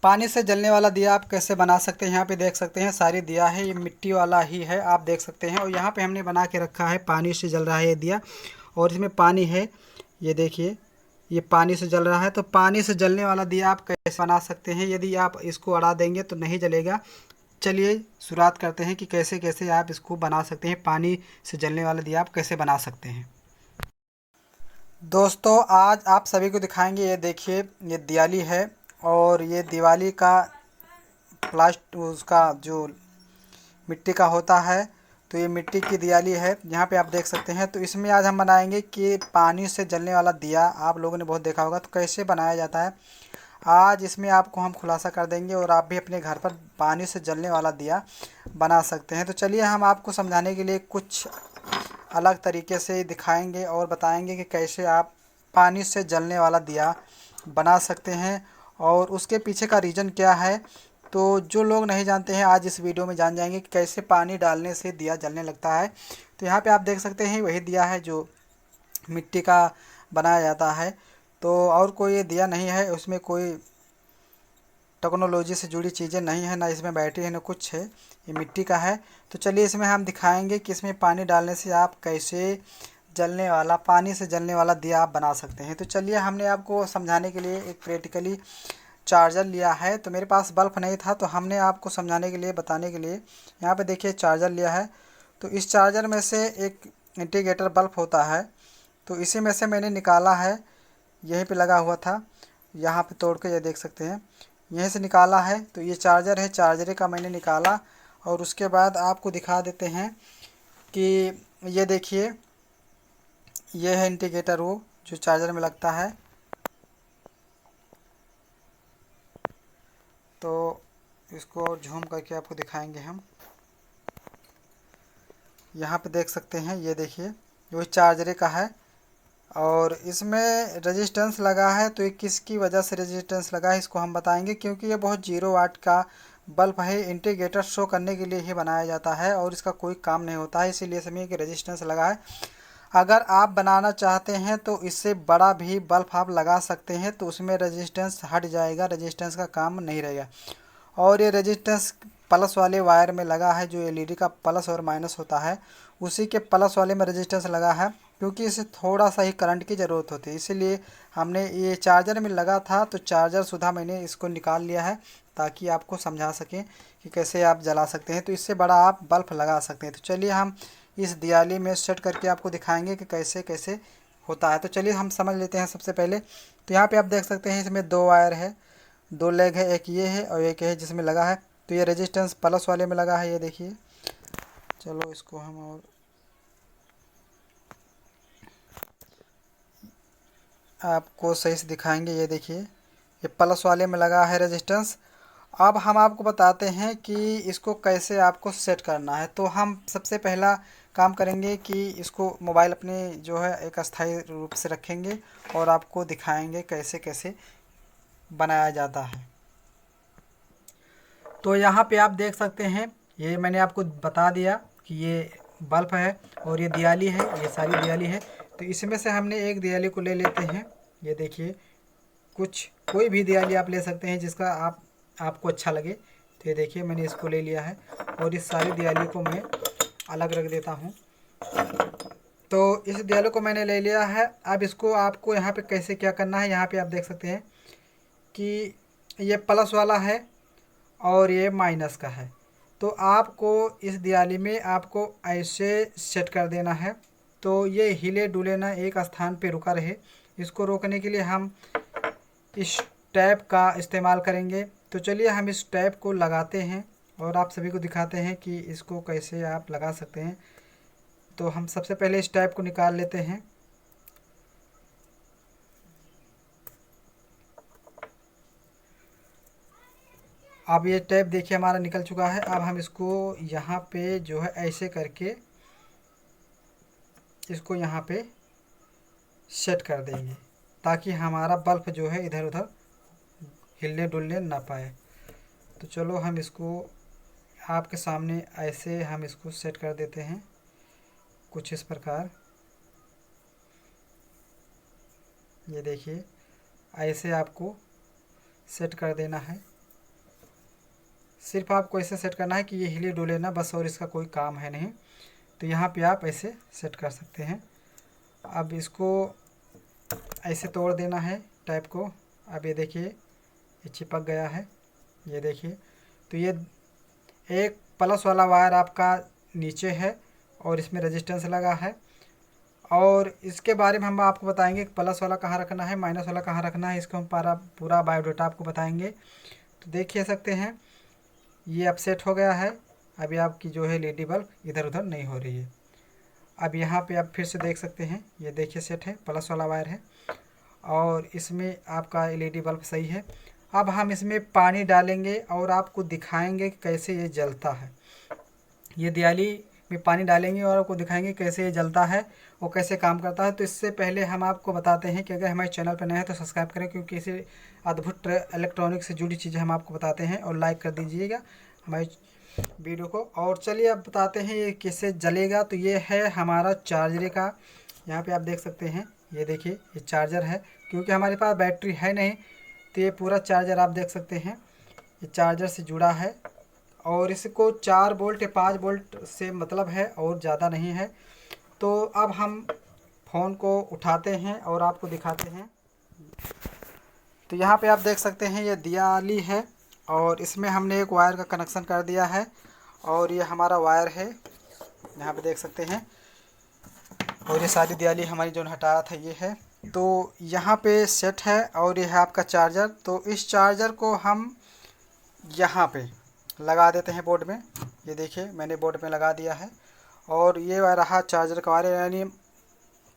पानी से जलने वाला दिया आप कैसे बना सकते हैं। यहाँ पे देख सकते हैं सारी दिया है, ये मिट्टी वाला ही है, आप देख सकते हैं। और यहाँ पे हमने बना के रखा है, पानी से जल रहा है ये दिया, और इसमें पानी है, ये देखिए ये पानी से जल रहा है। तो पानी से जलने वाला दिया आप कैसे बना सकते हैं। यदि आप इसको अड़ा देंगे तो नहीं जलेगा। चलिए शुरुआत करते हैं कि कैसे कैसे आप इसको बना सकते हैं, पानी से जलने वाला दिया आप कैसे बना सकते हैं। दोस्तों आज आप सभी को दिखाएंगे, ये देखिए ये दिवाली है, और ये दिवाली का प्लास्ट उसका जो मिट्टी का होता है, तो ये मिट्टी की दिवाली है, यहाँ पे आप देख सकते हैं। तो इसमें आज हम बनाएंगे कि पानी से जलने वाला दिया, आप लोगों ने बहुत देखा होगा, तो कैसे बनाया जाता है आज इसमें आपको हम खुलासा कर देंगे, और आप भी अपने घर पर पानी से जलने वाला दिया बना सकते हैं। तो चलिए हम आपको समझाने के लिए कुछ अलग तरीके से दिखाएंगे और बताएंगे कि कैसे आप पानी से जलने वाला दिया बना सकते हैं, और उसके पीछे का रीज़न क्या है। तो जो लोग नहीं जानते हैं आज इस वीडियो में जान जाएंगे कि कैसे पानी डालने से दिया जलने लगता है। तो यहाँ पे आप देख सकते हैं वही दिया है जो मिट्टी का बनाया जाता है। तो और कोई ये दिया नहीं है, उसमें कोई टेक्नोलॉजी से जुड़ी चीज़ें नहीं है, ना इसमें बैटरी है ना कुछ है, ये मिट्टी का है। तो चलिए इसमें हम दिखाएंगे कि इसमें पानी डालने से आप कैसे जलने वाला, पानी से जलने वाला दिया आप बना सकते हैं। तो चलिए हमने आपको समझाने के लिए एक प्रैक्टिकली चार्जर लिया है। तो मेरे पास बल्ब नहीं था, तो हमने आपको समझाने के लिए, बताने के लिए यहाँ पे देखिए चार्जर लिया है। तो इस चार्जर में से एक इंडिकेटर बल्ब होता है, तो इसी में से मैंने निकाला है, यहीं पे लगा हुआ था, यहाँ पे तोड़ के ये देख सकते हैं, यहीं से निकाला है। तो ये चार्जर है, चार्जर का मैंने निकाला, और उसके बाद आपको दिखा देते हैं कि ये देखिए ये है इंडिकेटर, वो जो चार्जर में लगता है। तो इसको झूम करके आपको दिखाएंगे हम, यहाँ पे देख सकते हैं, ये देखिए जो चार्जर का है, और इसमें रेजिस्टेंस लगा है। तो ये किसकी वजह से रेजिस्टेंस लगा है इसको हम बताएंगे, क्योंकि ये बहुत 0 वाट का बल्ब है, इंडिकेटर शो करने के लिए ही बनाया जाता है, और इसका कोई काम नहीं होता है, इसीलिए इसमें एक रेजिस्टेंस लगा है। अगर आप बनाना चाहते हैं तो इससे बड़ा भी बल्ब आप लगा सकते हैं, तो उसमें रेजिस्टेंस हट जाएगा, रेजिस्टेंस का काम नहीं रहेगा। और ये रेजिस्टेंस प्लस वाले वायर में लगा है, जो एलईडी का प्लस और माइनस होता है, उसी के प्लस वाले में रेजिस्टेंस लगा है, क्योंकि इसे थोड़ा सा ही करंट की ज़रूरत होती है। इसीलिए हमने ये चार्जर में लगा था, तो चार्जर सुधा मैंने इसको निकाल लिया है, ताकि आपको समझा सकें कि कैसे आप जला सकते हैं। तो इससे बड़ा आप बल्ब लगा सकते हैं। तो चलिए हम इस दियाली में सेट करके आपको दिखाएंगे कि कैसे कैसे होता है। तो चलिए हम समझ लेते हैं सबसे पहले। तो यहाँ पे आप देख सकते हैं इसमें 2 वायर है, 2 लेग है, एक ये है और एक है जिसमें लगा है। तो ये रेजिस्टेंस प्लस वाले में लगा है, ये देखिए। चलो इसको हम और आपको सही से दिखाएंगे, ये देखिए ये प्लस वाले में लगा है रेजिस्टेंस। अब हम आपको बताते हैं कि इसको कैसे आपको सेट करना है। तो हम सबसे पहला काम करेंगे कि इसको मोबाइल अपने जो है एक अस्थायी रूप से रखेंगे, और आपको दिखाएंगे कैसे कैसे बनाया जाता है। तो यहाँ पे आप देख सकते हैं, ये मैंने आपको बता दिया कि ये बल्ब है और ये दियाली है, ये सारी दियाली है। तो इसमें से हमने एक दियाली को ले लेते हैं, ये देखिए कुछ कोई भी दियाली आप ले सकते हैं जिसका आपको अच्छा लगे। तो ये देखिए मैंने इसको ले लिया है, और इस सारी दियाली को मैं अलग रख देता हूँ। तो इस दियाली को मैंने ले लिया है। अब इसको आपको यहाँ पे कैसे क्या करना है, यहाँ पे आप देख सकते हैं कि ये प्लस वाला है और ये माइनस का है। तो आपको इस दियाली में आपको ऐसे सेट कर देना है, तो ये हिले डुले ना एक स्थान पे रुका रहे। इसको रोकने के लिए हम इस टैप का इस्तेमाल करेंगे। तो चलिए हम इस टैप को लगाते हैं, और आप सभी को दिखाते हैं कि इसको कैसे आप लगा सकते हैं। तो हम सबसे पहले इस टैप को निकाल लेते हैं। अब ये टैप देखिए हमारा निकल चुका है। अब हम इसको यहाँ पे जो है ऐसे करके इसको यहाँ पे सेट कर देंगे, ताकि हमारा बल्ब जो है इधर उधर हिलने डुलने ना पाए। तो चलो हम इसको आपके सामने ऐसे हम इसको सेट कर देते हैं, कुछ इस प्रकार। ये देखिए ऐसे आपको सेट कर देना है। सिर्फ आपको ऐसे सेट करना है कि ये हिले डुले ना बस, और इसका कोई काम है नहीं। तो यहाँ पे आप ऐसे सेट कर सकते हैं। अब इसको ऐसे तोड़ देना है टैप को। अब ये देखिए ये चिपक गया है, ये देखिए। तो ये एक प्लस वाला वायर आपका नीचे है और इसमें रेजिस्टेंस लगा है। और इसके बारे में हम आपको बताएंगे प्लस वाला कहाँ रखना है, माइनस वाला कहाँ रखना है, इसको हम पूरा बायोडाटा आपको बताएंगे। तो देख सकते हैं ये अब सेट हो गया है। अभी आपकी जो है LED बल्ब इधर उधर नहीं हो रही है। अब यहाँ पे आप फिर से देख सकते हैं, ये देखिए सेट है, प्लस वाला वायर है और इसमें आपका LED बल्ब सही है। अब हम इसमें पानी डालेंगे और आपको दिखाएंगे कि कैसे ये जलता है। ये दियाली में पानी डालेंगे और आपको दिखाएंगे कैसे ये जलता है और कैसे काम करता है। तो इससे पहले हम आपको बताते हैं कि अगर हमारे चैनल पर नए हैं तो सब्सक्राइब करें, क्योंकि इसे अद्भुत इलेक्ट्रॉनिक से जुड़ी चीज़ें हम आपको बताते हैं। और लाइक कर दीजिएगा हमारे वीडियो को। और चलिए अब बताते हैं ये कैसे जलेगा। तो ये है हमारा चार्जर का, यहाँ पे आप देख सकते हैं, ये देखिए ये चार्जर है। क्योंकि हमारे पास बैटरी है नहीं तो ये पूरा चार्जर आप देख सकते हैं, ये चार्जर से जुड़ा है। और इसको 4 वोल्ट या 5 वोल्ट से मतलब है और ज़्यादा नहीं है। तो अब हम फ़ोन को उठाते हैं और आपको दिखाते हैं। तो यहाँ पे आप देख सकते हैं ये दियाली है और इसमें हमने एक वायर का कनेक्शन कर दिया है और ये हमारा वायर है, यहाँ पे देख सकते हैं। और ये सारी दियाली हमारी जो हटाया था ये है। तो यहाँ पे सेट है और ये है आपका चार्जर। तो इस चार्जर को हम यहाँ पे लगा देते हैं बोर्ड में। ये देखिए मैंने बोर्ड में लगा दिया है और ये रहा चार्जर का वायर, यानी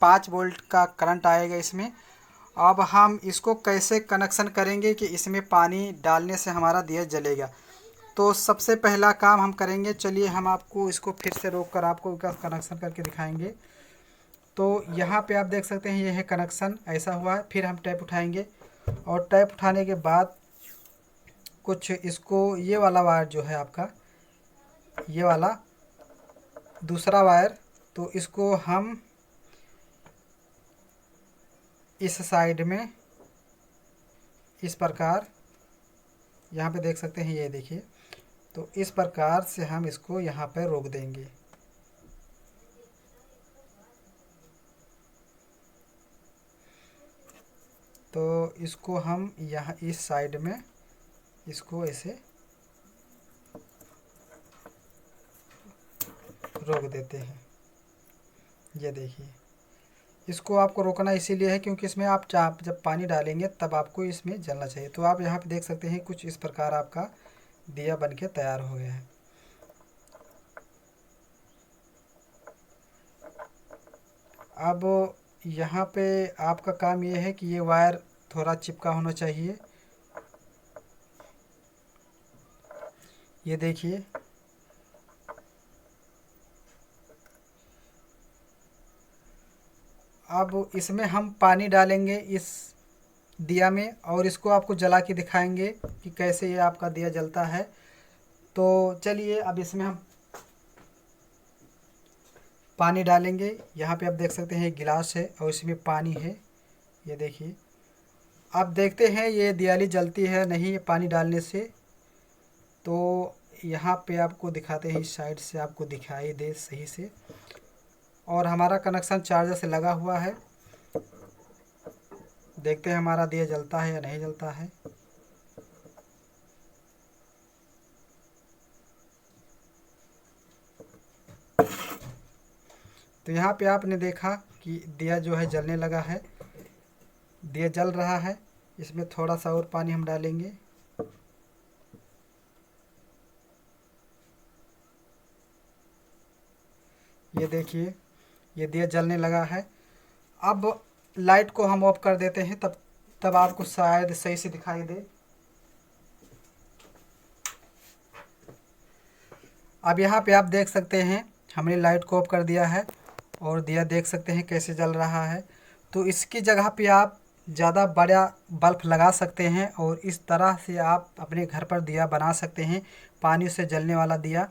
5 वोल्ट का करंट आएगा इसमें। अब हम इसको कैसे कनेक्शन करेंगे कि इसमें पानी डालने से हमारा दिया जलेगा। तो सबसे पहला काम हम करेंगे, चलिए हम आपको इसको फिर से रोक कर आपको कनेक्शन करके दिखाएंगे। तो यहाँ पे आप देख सकते हैं ये है कनेक्शन, ऐसा हुआ है। फिर हम टैप उठाएंगे और टैप उठाने के बाद कुछ इसको ये वाला वायर जो है आपका, ये वाला दूसरा वायर, तो इसको हम इस साइड में इस प्रकार, यहाँ पे देख सकते हैं, ये देखिए। तो इस प्रकार से हम इसको यहाँ पर रोक देंगे। तो इसको हम यहाँ इस साइड में इसको ऐसे रोक देते हैं। ये देखिए, इसको आपको रोकना इसीलिए है क्योंकि इसमें आप जब पानी डालेंगे तब आपको इसमें जलना चाहिए। तो आप यहाँ पे देख सकते हैं कुछ इस प्रकार आपका दिया बनके तैयार हो गया है। अब यहाँ पे आपका काम ये है कि ये वायर थोड़ा चिपका होना चाहिए। ये देखिए, अब इसमें हम पानी डालेंगे इस दिया में और इसको आपको जला के दिखाएंगे कि कैसे ये आपका दिया जलता है। तो चलिए अब इसमें हम पानी डालेंगे। यहाँ पे आप देख सकते हैं एक गिलास है और इसमें पानी है, ये देखिए। अब देखते हैं ये दियाली जलती है नहीं पानी डालने से। तो यहाँ पे आपको दिखाते हैं, इस साइड से आपको दिखाई दे सही से। और हमारा कनेक्शन चार्जर से लगा हुआ है। देखते हैं हमारा दिया जलता है या नहीं जलता है। तो यहाँ पे आपने देखा कि दिया जो है जलने लगा है, दिया जल रहा है। इसमें थोड़ा सा और पानी हम डालेंगे। ये देखिए ये दिया जलने लगा है। अब लाइट को हम ऑफ कर देते हैं, तब आपको शायद सही से दिखाई दे। अब यहाँ पे आप देख सकते हैं हमने लाइट को ऑफ कर दिया है और दिया देख सकते हैं कैसे जल रहा है। तो इसकी जगह पे आप ज़्यादा बड़ा बल्ब लगा सकते हैं और इस तरह से आप अपने घर पर दिया बना सकते हैं, पानी से जलने वाला दिया।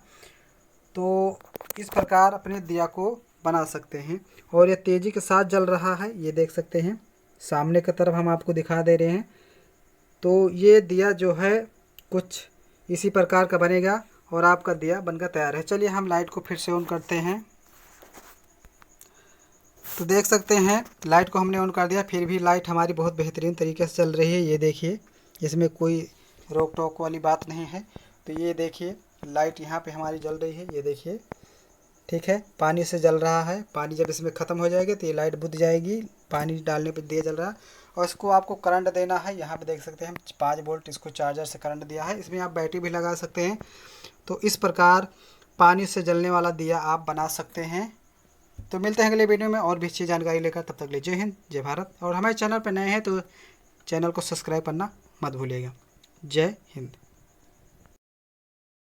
तो इस प्रकार अपने दिया को बना सकते हैं। और ये तेज़ी के साथ जल रहा है, ये देख सकते हैं सामने की तरफ हम आपको दिखा दे रहे हैं। तो ये दिया जो है कुछ इसी प्रकार का बनेगा और आपका दिया बनकर तैयार है। चलिए हम लाइट को फिर से ऑन करते हैं। तो देख सकते हैं लाइट को हमने ऑन कर दिया, फिर भी लाइट हमारी बहुत बेहतरीन तरीके से चल रही है। ये देखिए, इसमें कोई रोक टोक वाली बात नहीं है। तो ये देखिए लाइट यहाँ पे हमारी जल रही है, ये देखिए, ठीक है। पानी से जल रहा है, पानी जब इसमें ख़त्म हो जाएगी तो ये लाइट बुझ जाएगी। पानी डालने पे दिया जल रहा है। और इसको आपको करंट देना है। यहाँ पे देख सकते हैं हम 5 वोल्ट इसको चार्जर से करंट दिया है। इसमें आप बैटरी भी लगा सकते हैं। तो इस प्रकार पानी से जलने वाला दिया आप बना सकते हैं। तो मिलते हैं अगले वीडियो में और भी अच्छी जानकारी लेकर। तब तक के लिए जय हिंद, जय भारत। और हमारे चैनल पर नए हैं तो चैनल को सब्सक्राइब करना मत भूलिएगा। जय हिंद।